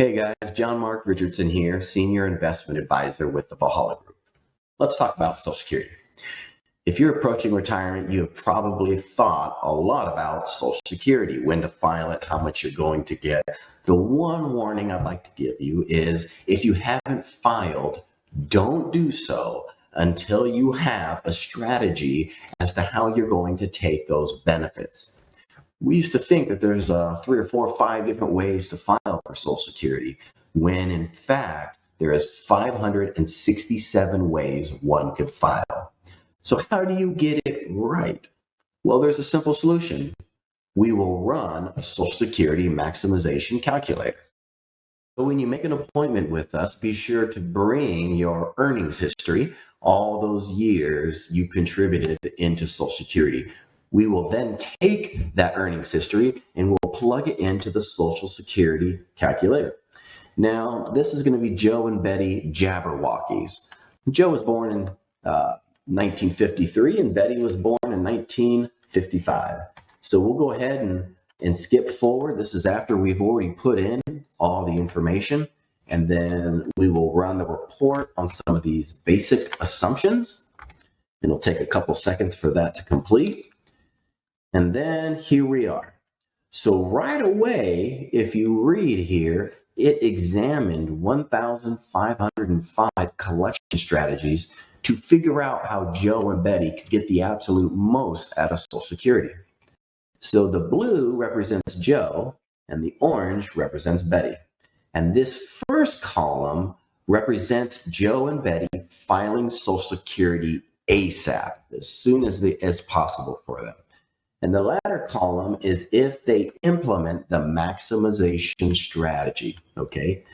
Hey guys, John Mark Richardson here, Senior Investment Advisor with the Valhalla Group. Let's talk about Social Security. If you're approaching retirement, you have probably thought a lot about Social Security, when to file it, how much you're going to get. The one warning I'd like to give you is if you haven't filed, don't do so until you have a strategy as to how you're going to take those benefits. We used to think that there's 3 or 4 or 5 different ways to file for Social Security, when in fact there is 567 ways one could file. So how do you get it right? Well, there's a simple solution. We will run a Social Security maximization calculator. So when you make an appointment with us, be sure to bring your earnings history, all those years you contributed into Social Security. We will then take that earnings history and we'll plug it into the Social Security calculator. Now, this is going to be Joe and Betty Jabberwockies. Joe was born in 1953 and Betty was born in 1955. So we'll go ahead and skip forward. This is after we've already put in all the information, and then we will run the report on some of these basic assumptions. It'll take a couple seconds for that to complete. And then here we are. So right away, if you read here, it examined 1,505 collection strategies to figure out how Joe and Betty could get the absolute most out of Social Security. So the blue represents Joe and the orange represents Betty. And this first column represents Joe and Betty filing Social Security ASAP, as soon as possible for them. And the latter column is if they implement the maximization strategy, okay?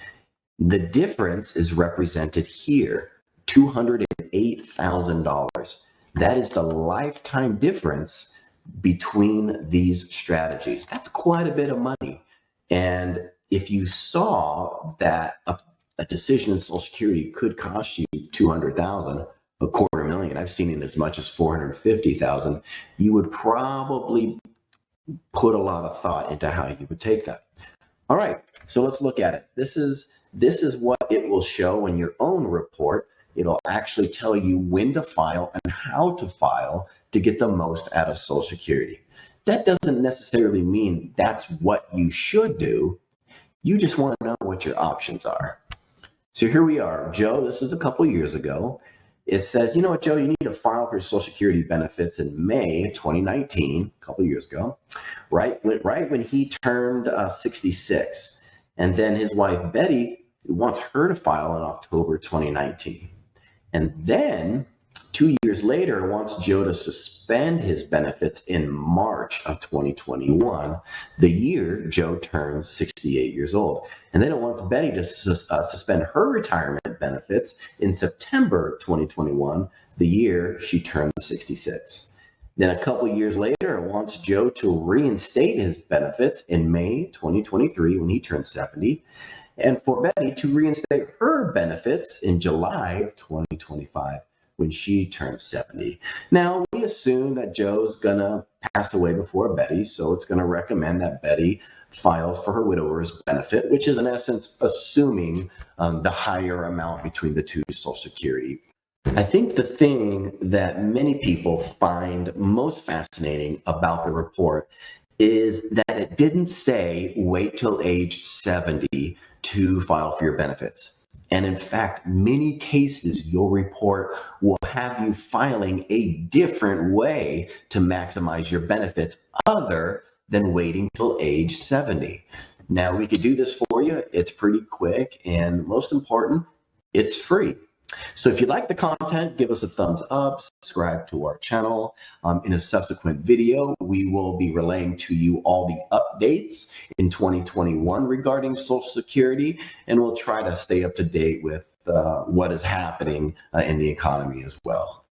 The difference is represented here, $208,000. That is the lifetime difference between these strategies. That's quite a bit of money. And if you saw that a decision in Social Security could cost you $200,000, $250,000, I've seen it as much as $450,000, you would probably put a lot of thought into how you would take that. All right, so let's look at it. This is what it will show in your own report. It'll actually tell you when to file and how to file to get the most out of Social Security. That doesn't necessarily mean that's what you should do. You just want to know what your options are. So here we are. Joe, this is a couple years ago. It says, you know what, Joe, you need to file for Social Security benefits in May 2019, a couple years ago, right when he turned 66. And then his wife, Betty, wants her to file in October 2019. And then 2 years later, wants Joe to suspend his benefits in March of 2021, the year Joe turns 68 years old. And then it wants Betty to suspend her retirement benefits in September 2021, the year she turns 66. Then a couple years later, it wants Joe to reinstate his benefits in May 2023 when he turns 70. And for Betty to reinstate her benefits in July of 2025 when she turns 70. Now, we assume that Joe's going to pass away before Betty, so it's going to recommend that Betty files for her widower's benefit, which is in essence assuming the higher amount between the two Social Security. I think the thing that many people find most fascinating about the report is that it didn't say wait till age 70 to file for your benefits. And in fact, many cases, your report will have you filing a different way to maximize your benefits other than waiting till age 70. Now, we could do this for you. It's pretty quick, and most important, it's free. So if you like the content, give us a thumbs up, subscribe to our channel. In a subsequent video, we will be relaying to you all the updates in 2021 regarding Social Security, and we'll try to stay up to date with what is happening in the economy as well.